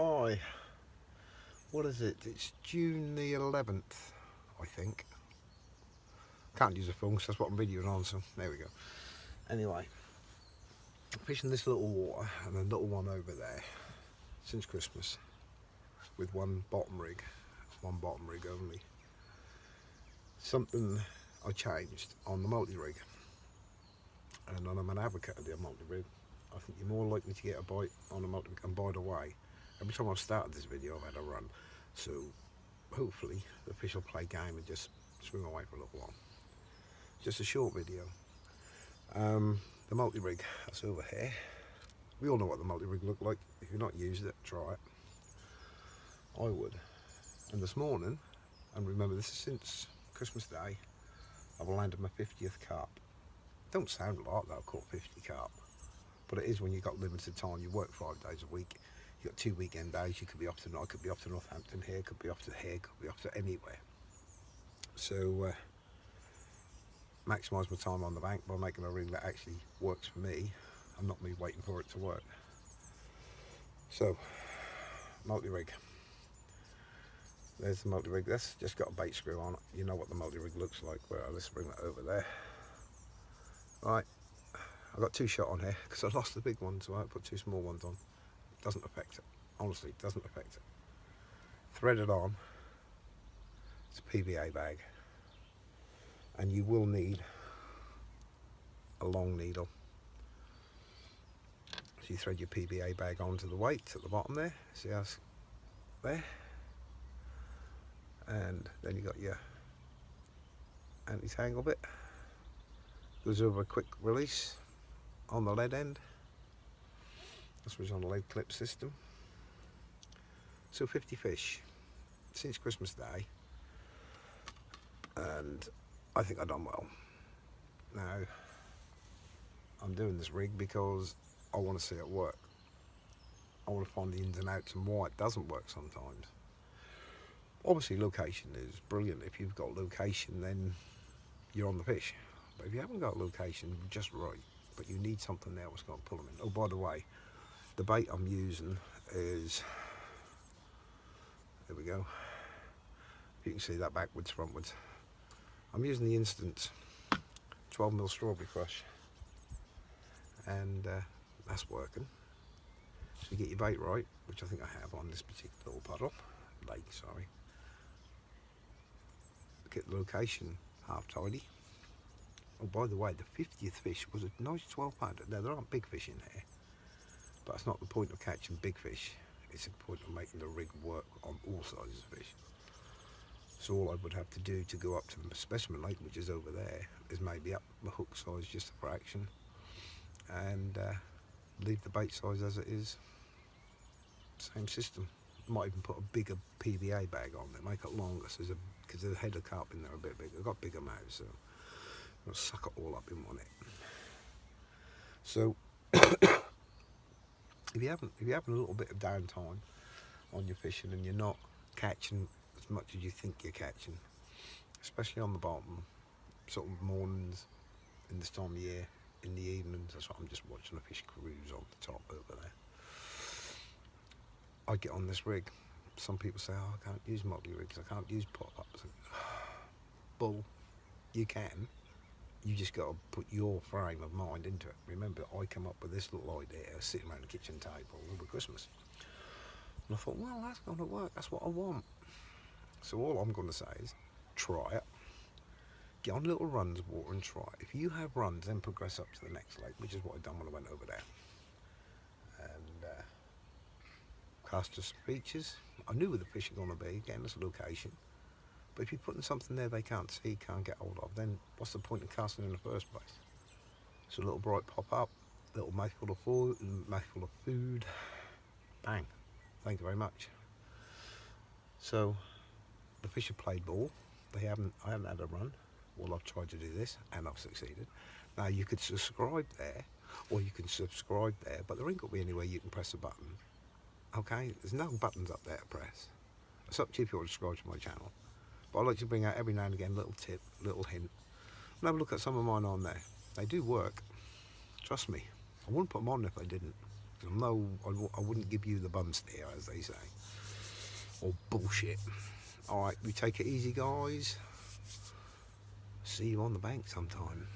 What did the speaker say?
Hi, what is it? It's June the 11th, I think. Can't use a phone because that's what I'm videoing on, so there we go. Anyway, I'm fishing this little water and a little one over there since Christmas with one bottom rig only. Something I changed on the multi-rig, and I'm an advocate of the multi-rig. I think you're more likely to get a bite on a multi-rig, and by the way, every time I've started this video I've had a run, so hopefully the fish will play game and just swim away for a little while. Just a short video. The multi-rig, that's over here. We all know what the multi-rig looked like. If you've not used it, try it. I would. And this morning, and remember this is since Christmas Day, I've landed my 50th carp. Don't sound a lot that I've caught 50 carp, but it is when you've got limited time. You work 5 days a week. You've got 2 weekend days. You could be off to could be off to Northampton here, could be off to here, could be off to anywhere. So maximise my time on the bank by making a rig that actually works for me and not me waiting for it to work. So, multi-rig. There's the multi-rig. That's just got a bait screw on it. You know what the multi-rig looks like. Well, let's bring that over there. Right, I've got 2 shot on here because I lost the big one, so I put 2 small ones on. Doesn't affect it. Honestly, it doesn't affect it. Threaded on. It's a PVA bag. And you will need a long needle. So you thread your PVA bag onto the weight at the bottom there. See how it's there? And then you got your anti-tangle bit. Goes over a quick release on the lead end. This was on a lead clip system. So 50 fish since Christmas Day, and I think I've done well. Now, I'm doing this rig because I want to see it work. I want to find the ins and outs and why it doesn't work sometimes. Obviously location is brilliant. If you've got location, then you're on the fish. But if you haven't got location just right, but you need something there that's going to pull them in. Oh, by the way, the bait I'm using is, there we go. You can see that backwards, frontwards. I'm using the Instance 12mm strawberry crush, and that's working. So you get your bait right, which I think I have on this particular little puddle, lake, sorry. Get the location half tidy. Oh, by the way, the 50th fish was a nice 12-pounder. Now, there aren't big fish in here, but that's not the point of catching big fish. It's the point of making the rig work on all sizes of fish. So all I would have to do to go up to the specimen lake, which is over there, is maybe up the hook size just a fraction, and leave the bait size as it is. Same system. Might even put a bigger PVA bag on it, make it longer, so because the head of carp in there are a bit bigger. I've got bigger mouths, so I'll suck it all up in one hit. So if you're having a little bit of downtime on your fishing and you're not catching as much as you think you're catching, especially on the bottom, sort of mornings in this time of year, in the evenings, that's what I'm just watching a fish cruise on the top over there. I get on this rig. Some people say, oh, I can't use multi-rigs, I can't use pop-ups. Bull, you can. You just got to put your frame of mind into it. Remember, I come up with this little idea sitting around the kitchen table over Christmas. And I thought, well, that's going to work. That's what I want. So all I'm going to say is, try it. Get on little runs of water and try it. If you have runs, then progress up to the next lake, which is what I done when I went over there. And cast us features. I knew where the fish are going to be, getting us a location. But if you're putting something there they can't see, can't get hold of, then what's the point of casting in the first place? So a little bright pop up, little mouthful of food, bang. Thank you very much. So the fish have played ball. I haven't had a run. Well, I've tried to do this and I've succeeded. Now you could subscribe there, or you can subscribe there, but there ain't got to be anywhere you can press a button. Okay, there's no buttons up there to press. It's up to you if you want to subscribe to my channel. But I like to bring out every now and again a little tip, little hint. And have a look at some of mine on there. They do work. Trust me. I wouldn't put them on if I didn't. No, I wouldn't give you the bum stare, as they say, or bullshit. All right, we take it easy, guys. See you on the bank sometime.